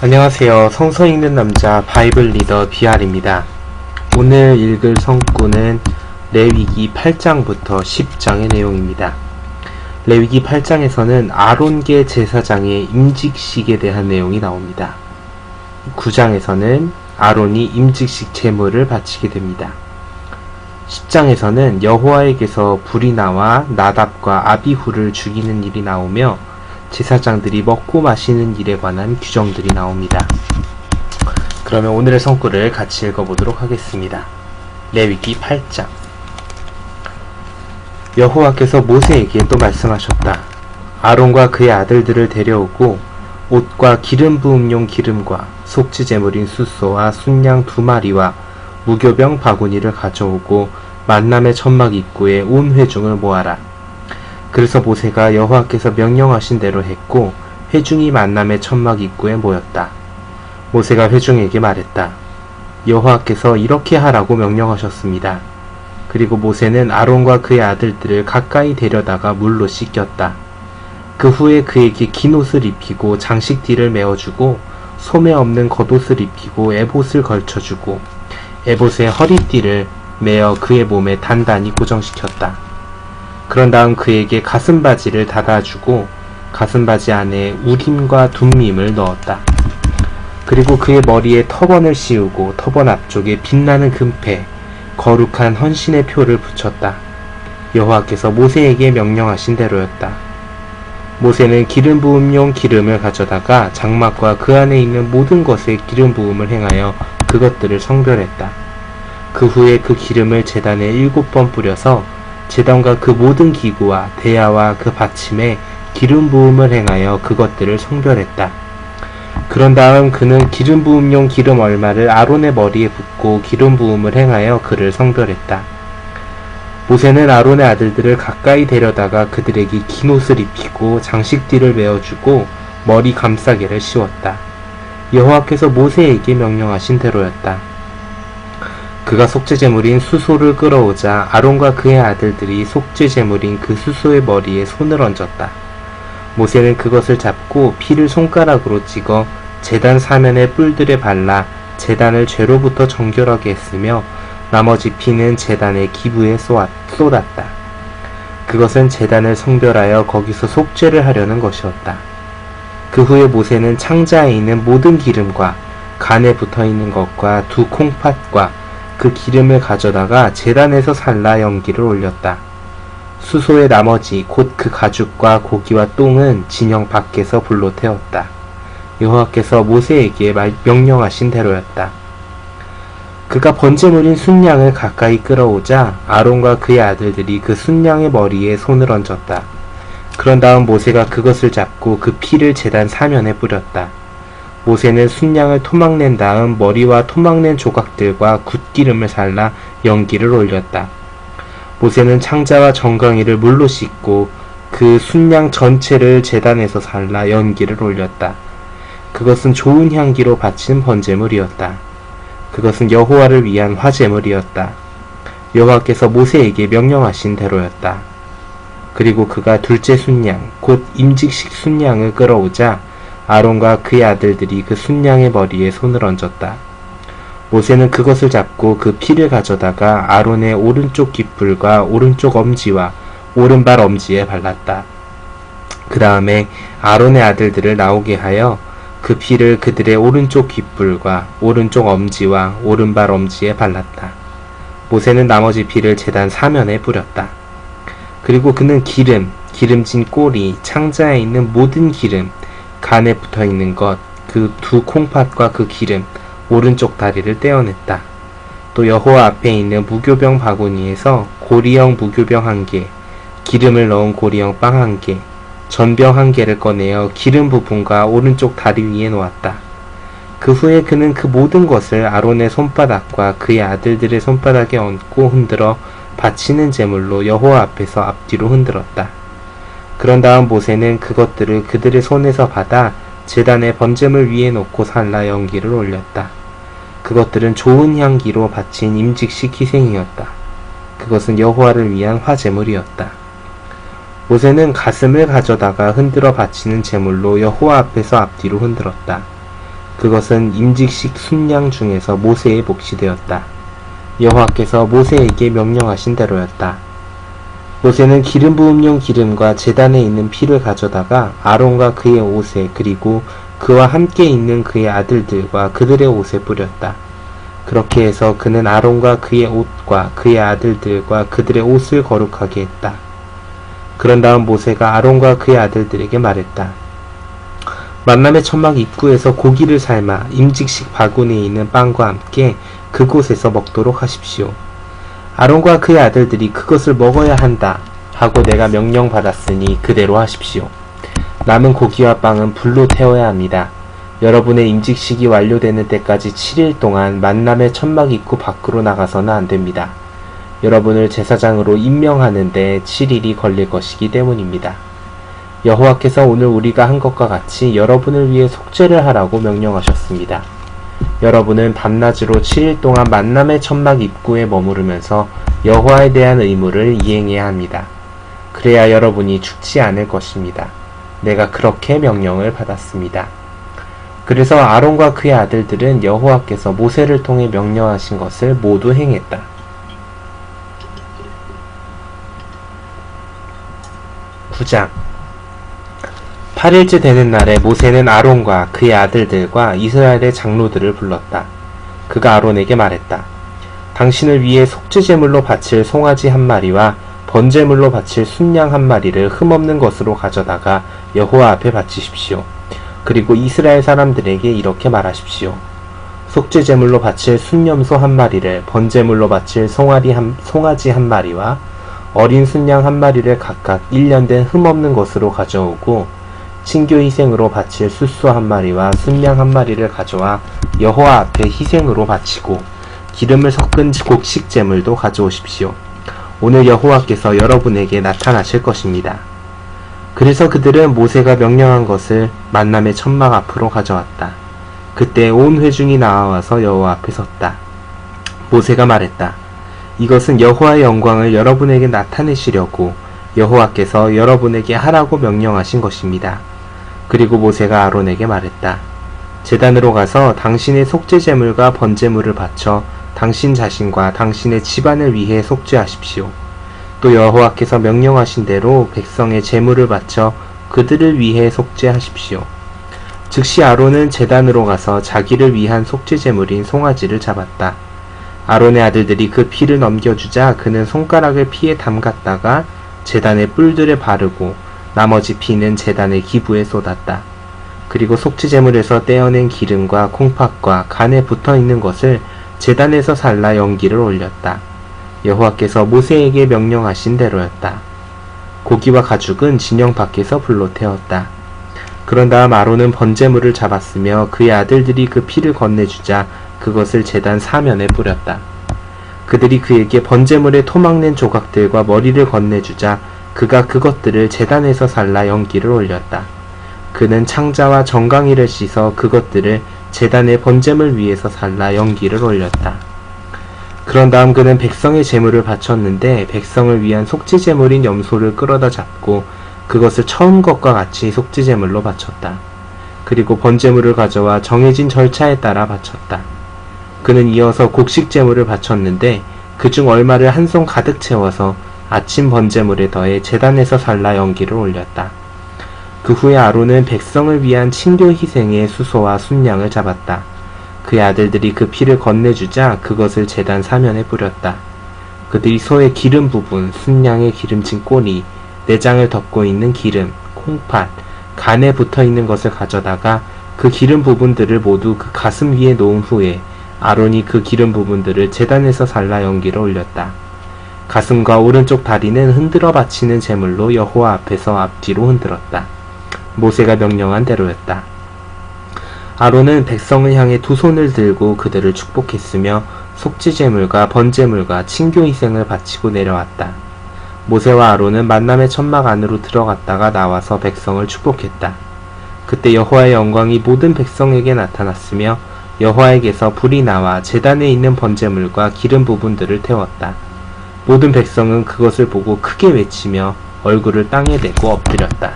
안녕하세요. 성서 읽는 남자 바이블 리더 BR입니다. 오늘 읽을 성구는 레위기 8장부터 10장의 내용입니다. 레위기 8장에서는 아론계 제사장의 임직식에 대한 내용이 나옵니다. 9장에서는 아론이 임직식 제물을 바치게 됩니다. 10장에서는 여호와에게서 불이 나와 나답과 아비후를 죽이는 일이 나오며 제사장들이 먹고 마시는 일에 관한 규정들이 나옵니다. 그러면 오늘의 성구를 같이 읽어보도록 하겠습니다. 레위기 8장. 여호와께서 모세에게 또 말씀하셨다. 아론과 그의 아들들을 데려오고 옷과 기름 부음용 기름과 속죄 제물인 숫소와 순양 2마리와 무교병 바구니를 가져오고 만남의 천막 입구에 온 회중을 모아라. 그래서 모세가 여호와께서 명령하신 대로 했고 회중이 만남의 천막 입구에 모였다. 모세가 회중에게 말했다. 여호와께서 이렇게 하라고 명령하셨습니다. 그리고 모세는 아론과 그의 아들들을 가까이 데려다가 물로 씻겼다. 그 후에 그에게 긴 옷을 입히고 장식띠를 메어주고 소매 없는 겉옷을 입히고 에봇을 걸쳐주고 에봇에 허리띠를 메어 그의 몸에 단단히 고정시켰다. 그런 다음 그에게 가슴바지를 닫아주고 가슴바지 안에 우림과 둠밈을 넣었다. 그리고 그의 머리에 터번을 씌우고 터번 앞쪽에 빛나는 금패, 거룩한 헌신의 표를 붙였다. 여호와께서 모세에게 명령하신 대로였다. 모세는 기름 부음용 기름을 가져다가 장막과 그 안에 있는 모든 것에 기름 부음을 행하여 그것들을 성별했다. 그 후에 그 기름을 제단에 7번 뿌려서 제단과 그 모든 기구와 대야와 그 받침에 기름 부음을 행하여 그것들을 성별했다. 그런 다음 그는 기름 부음용 기름 얼마를 아론의 머리에 붓고 기름 부음을 행하여 그를 성별했다. 모세는 아론의 아들들을 가까이 데려다가 그들에게 긴 옷을 입히고 장식띠를 메어주고 머리 감싸개를 씌웠다. 여호와께서 모세에게 명령하신 대로였다. 그가 속죄제물인 수소를 끌어오자 아론과 그의 아들들이 속죄제물인 그 수소의 머리에 손을 얹었다. 모세는 그것을 잡고 피를 손가락으로 찍어 제단 사면의 뿔들에 발라 제단을 죄로부터 정결하게 했으며 나머지 피는 제단의 기부에 쏟았다. 그것은 제단을 성별하여 거기서 속죄를 하려는 것이었다. 그 후에 모세는 창자에 있는 모든 기름과 간에 붙어있는 것과 2 콩팥과 그 기름을 가져다가 제단에서 살라 연기를 올렸다. 수소의 나머지 곧 그 가죽과 고기와 똥은 진영 밖에서 불로 태웠다. 여호와께서 모세에게 명령하신 대로였다. 그가 번제물인 순양을 가까이 끌어오자 아론과 그의 아들들이 그 순양의 머리에 손을 얹었다. 그런 다음 모세가 그것을 잡고 그 피를 제단 사면에 뿌렸다. 모세는 순양을 토막낸 다음 머리와 토막낸 조각들과 굿기름을 살라 연기를 올렸다. 모세는 창자와 정강이를 물로 씻고 그 순양 전체를 제단에서 살라 연기를 올렸다. 그것은 좋은 향기로 바친 번제물이었다. 그것은 여호와를 위한 화제물이었다. 여호와께서 모세에게 명령하신 대로였다. 그리고 그가 둘째 순양, 곧 임직식 순양을 끌어오자 아론과 그의 아들들이 그 순양의 머리에 손을 얹었다. 모세는 그것을 잡고 그 피를 가져다가 아론의 오른쪽 깃불과 오른쪽 엄지와 오른발 엄지에 발랐다. 그 다음에 아론의 아들들을 나오게 하여 그 피를 그들의 오른쪽 깃불과 오른쪽 엄지와 오른발 엄지에 발랐다. 모세는 나머지 피를 제단 사면에 뿌렸다. 그리고 그는 기름진 꼬리, 창자에 있는 모든 기름, 간에 붙어있는 것, 그 2 콩팥과 그 기름, 오른쪽 다리를 떼어냈다. 또 여호와 앞에 있는 무교병 바구니에서 고리형 무교병 1개, 기름을 넣은 고리형 빵 1개, 전병 1개를 꺼내어 기름 부분과 오른쪽 다리 위에 놓았다. 그 후에 그는 그 모든 것을 아론의 손바닥과 그의 아들들의 손바닥에 얹고 흔들어 바치는 제물로 여호와 앞에서 앞뒤로 흔들었다. 그런 다음 모세는 그것들을 그들의 손에서 받아 제단의 번제물 위에 놓고 살라 연기를 올렸다. 그것들은 좋은 향기로 바친 임직식 희생이었다. 그것은 여호와를 위한 화제물이었다. 모세는 가슴을 가져다가 흔들어 바치는 제물로 여호와 앞에서 앞뒤로 흔들었다. 그것은 임직식 순양 중에서 모세의 몫이 되었다. 여호와께서 모세에게 명령하신 대로였다. 모세는 기름 부음용 기름과 제단에 있는 피를 가져다가 아론과 그의 옷에 그리고 그와 함께 있는 그의 아들들과 그들의 옷에 뿌렸다. 그렇게 해서 그는 아론과 그의 옷과 그의 아들들과 그들의 옷을 거룩하게 했다. 그런 다음 모세가 아론과 그의 아들들에게 말했다. 만남의 천막 입구에서 고기를 삶아 임직식 바구니에 있는 빵과 함께 그곳에서 먹도록 하십시오. 아론과 그의 아들들이 그것을 먹어야 한다 하고 내가 명령받았으니 그대로 하십시오. 남은 고기와 빵은 불로 태워야 합니다. 여러분의 임직식이 완료되는 때까지 7일 동안 만남의 천막 입구 밖으로 나가서는 안됩니다. 여러분을 제사장으로 임명하는 데 7일이 걸릴 것이기 때문입니다. 여호와께서 오늘 우리가 한 것과 같이 여러분을 위해 속죄를 하라고 명령하셨습니다. 여러분은 밤낮으로 7일 동안 만남의 천막 입구에 머무르면서 여호와에 대한 의무를 이행해야 합니다. 그래야 여러분이 죽지 않을 것입니다. 내가 그렇게 명령을 받았습니다. 그래서 아론과 그의 아들들은 여호와께서 모세를 통해 명령하신 것을 모두 행했다. 9장 8일째 되는 날에 모세는 아론과 그의 아들들과 이스라엘의 장로들을 불렀다. 그가 아론에게 말했다. 당신을 위해 속죄제물로 바칠 송아지 한 마리와 번제물로 바칠 순양 한 마리를 흠없는 것으로 가져다가 여호와 앞에 바치십시오. 그리고 이스라엘 사람들에게 이렇게 말하십시오. 속죄제물로 바칠 순염소 한 마리를, 번제물로 바칠 송아지 한 마리와 어린 순양 한 마리를 각각 1년 된 흠없는 것으로 가져오고 친교 희생으로 바칠 숫소 한 마리와 순양 한 마리를 가져와 여호와 앞에 희생으로 바치고 기름을 섞은 곡식제물도 가져오십시오. 오늘 여호와께서 여러분에게 나타나실 것입니다. 그래서 그들은 모세가 명령한 것을 만남의 천막 앞으로 가져왔다. 그때 온 회중이 나와서 여호와 앞에 섰다. 모세가 말했다. 이것은 여호와의 영광을 여러분에게 나타내시려고 여호와께서 여러분에게 하라고 명령하신 것입니다. 그리고 모세가 아론에게 말했다. 제단으로 가서 당신의 속죄제물과 번제물을 바쳐 당신 자신과 당신의 집안을 위해 속죄하십시오. 또 여호와께서 명령하신 대로 백성의 제물을 바쳐 그들을 위해 속죄하십시오. 즉시 아론은 제단으로 가서 자기를 위한 속죄제물인 송아지를 잡았다. 아론의 아들들이 그 피를 넘겨주자 그는 손가락을 피에 담갔다가 제단의 뿔들에 바르고 나머지 피는 제단의 기부에 쏟았다. 그리고 속죄제물에서 떼어낸 기름과 콩팥과 간에 붙어있는 것을 제단에서 살라 연기를 올렸다. 여호와께서 모세에게 명령하신 대로였다. 고기와 가죽은 진영 밖에서 불로 태웠다. 그런 다음 아론은 번제물을 잡았으며 그의 아들들이 그 피를 건네주자 그것을 제단 사면에 뿌렸다. 그들이 그에게 번제물의 토막낸 조각들과 머리를 건네주자 그가 그것들을 제단에서 살라 연기를 올렸다. 그는 창자와 정강이를 씻어 그것들을 제단의 번제물 위에서 살라 연기를 올렸다. 그런 다음 그는 백성의 제물을 바쳤는데 백성을 위한 속죄제물인 염소를 끌어다 잡고 그것을 처음 것과 같이 속죄제물로 바쳤다. 그리고 번제물을 가져와 정해진 절차에 따라 바쳤다. 그는 이어서 곡식제물을 바쳤는데 그중 얼마를 한 손 가득 채워서 아침 번제물에 더해 제단에서 살라 연기를 올렸다. 그 후에 아론은 백성을 위한 친교 희생의 수소와 순양을 잡았다. 그의 아들들이 그 피를 건네주자 그것을 제단 사면에 뿌렸다. 그들이 소의 기름 부분, 순양의 기름진 꼬리, 내장을 덮고 있는 기름, 콩팥, 간에 붙어있는 것을 가져다가 그 기름 부분들을 모두 그 가슴 위에 놓은 후에 아론이 그 기름 부분들을 제단에서 살라 연기를 올렸다. 가슴과 오른쪽 다리는 흔들어 바치는 제물로 여호와 앞에서 앞뒤로 흔들었다. 모세가 명령한 대로였다. 아론은 백성을 향해 두 손을 들고 그들을 축복했으며 속죄제물과 번제물과 친교 희생을 바치고 내려왔다. 모세와 아론은 만남의 천막 안으로 들어갔다가 나와서 백성을 축복했다. 그때 여호와의 영광이 모든 백성에게 나타났으며 여호와에게서 불이 나와 제단에 있는 번제물과 기름 부분들을 태웠다. 모든 백성은 그것을 보고 크게 외치며 얼굴을 땅에 대고 엎드렸다.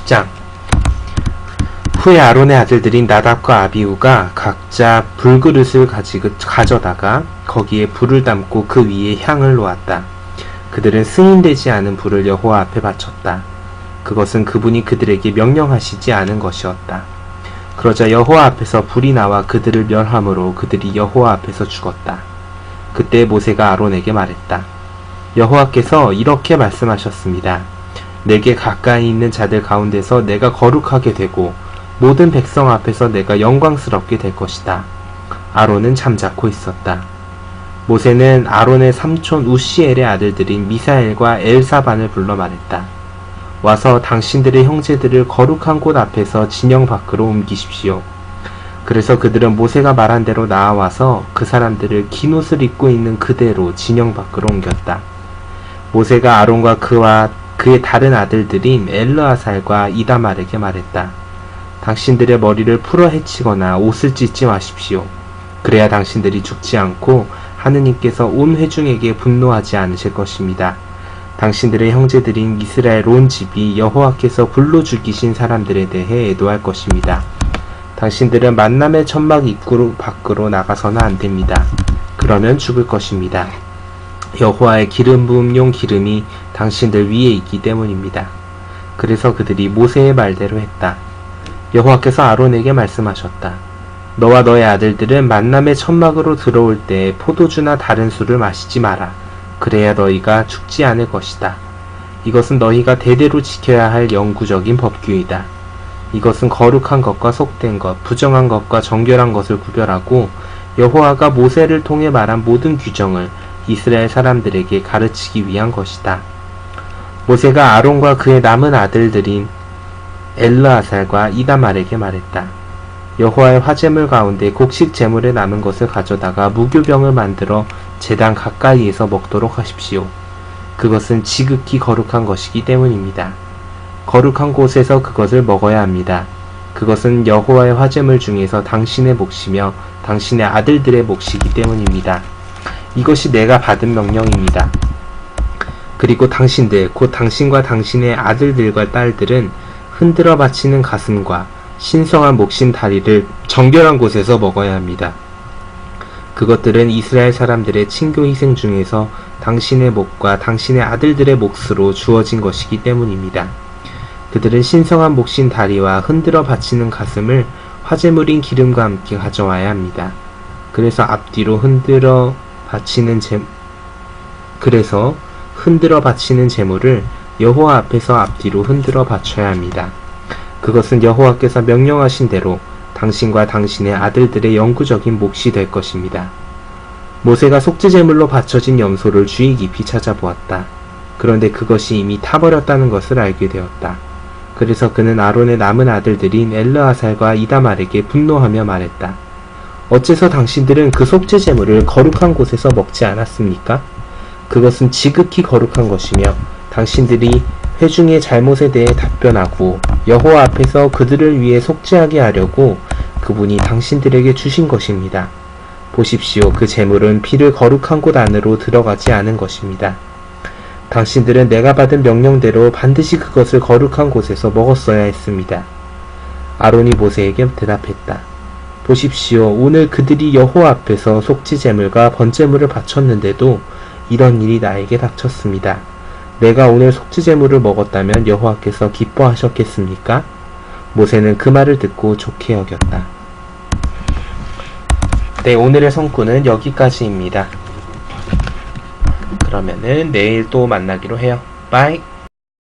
10장. 후에 아론의 아들들인 나답과 아비후가 각자 불그릇을 가져다가 거기에 불을 담고 그 위에 향을 놓았다. 그들은 승인되지 않은 불을 여호와 앞에 바쳤다. 그것은 그분이 그들에게 명령하시지 않은 것이었다. 그러자 여호와 앞에서 불이 나와 그들을 멸함으로 그들이 여호와 앞에서 죽었다. 그때 모세가 아론에게 말했다. 여호와께서 이렇게 말씀하셨습니다. 내게 가까이 있는 자들 가운데서 내가 거룩하게 되고 모든 백성 앞에서 내가 영광스럽게 될 것이다. 아론은 잠자코 있었다. 모세는 아론의 삼촌 우시엘의 아들들인 미사엘과 엘사반을 불러 말했다. 와서 당신들의 형제들을 거룩한 곳 앞에서 진영 밖으로 옮기십시오. 그래서 그들은 모세가 말한 대로 나와서 그 사람들을 긴 옷을 입고 있는 그대로 진영 밖으로 옮겼다. 모세가 아론과 그와 그의 다른 아들들인 엘르아살과 이다말에게 말했다. 당신들의 머리를 풀어 헤치거나 옷을 찢지 마십시오. 그래야 당신들이 죽지 않고 하느님께서 온 회중에게 분노하지 않으실 것입니다. 당신들의 형제들인 이스라엘 온 집이 여호와께서 불로 죽이신 사람들에 대해 애도할 것입니다. 당신들은 만남의 천막 입구 밖으로 나가서는 안 됩니다. 그러면 죽을 것입니다. 여호와의 기름 부음용 기름이 당신들 위에 있기 때문입니다. 그래서 그들이 모세의 말대로 했다. 여호와께서 아론에게 말씀하셨다. 너와 너의 아들들은 만남의 천막으로 들어올 때 포도주나 다른 술을 마시지 마라. 그래야 너희가 죽지 않을 것이다. 이것은 너희가 대대로 지켜야 할 영구적인 법규이다. 이것은 거룩한 것과 속된 것, 부정한 것과 정결한 것을 구별하고 여호와가 모세를 통해 말한 모든 규정을 이스라엘 사람들에게 가르치기 위한 것이다. 모세가 아론과 그의 남은 아들들인 엘르아살과 이다말에게 말했다. 여호와의 화제물 가운데 곡식 제물에 남은 것을 가져다가 무교병을 만들어 제단 가까이에서 먹도록 하십시오. 그것은 지극히 거룩한 것이기 때문입니다. 거룩한 곳에서 그것을 먹어야 합니다. 그것은 여호와의 화제물 중에서 당신의 몫이며 당신의 아들들의 몫이기 때문입니다. 이것이 내가 받은 명령입니다. 그리고 당신들, 곧 당신과 당신의 아들들과 딸들은 흔들어 바치는 가슴과 신성한 목신 다리를 정결한 곳에서 먹어야 합니다. 그것들은 이스라엘 사람들의 친교 희생 중에서 당신의 목과 당신의 아들들의 몫으로 주어진 것이기 때문입니다. 그들은 신성한 목신 다리와 흔들어 바치는 가슴을 화제물인 기름과 함께 가져와야 합니다. 그래서 흔들어 바치는 제물을 여호와 앞에서 앞뒤로 흔들어 바쳐야 합니다. 그것은 여호와께서 명령하신 대로 당신과 당신의 아들들의 영구적인 몫이 될 것입니다. 모세가 속죄제물로 바쳐진 염소를 주의 깊이 찾아보았다. 그런데 그것이 이미 타버렸다는 것을 알게 되었다. 그래서 그는 아론의 남은 아들들인 엘르아살과 이다말에게 분노하며 말했다. 어째서 당신들은 그 속죄제물을 거룩한 곳에서 먹지 않았습니까? 그것은 지극히 거룩한 것이며 당신들이 회중의 잘못에 대해 답변하고 여호와 앞에서 그들을 위해 속죄하게 하려고 그분이 당신들에게 주신 것입니다. 보십시오. 그 제물은 피를 거룩한 곳 안으로 들어가지 않은 것입니다. 당신들은 내가 받은 명령대로 반드시 그것을 거룩한 곳에서 먹었어야 했습니다. 아론이 모세에게 대답했다. 보십시오. 오늘 그들이 여호와 앞에서 속죄제물과 번제물을 바쳤는데도 이런 일이 나에게 닥쳤습니다. 내가 오늘 속죄제물을 먹었다면 여호와께서 기뻐하셨겠습니까? 모세는 그 말을 듣고 좋게 여겼다. 네, 오늘의 성구는 여기까지입니다. 그러면은 내일 또 만나기로 해요. 바이.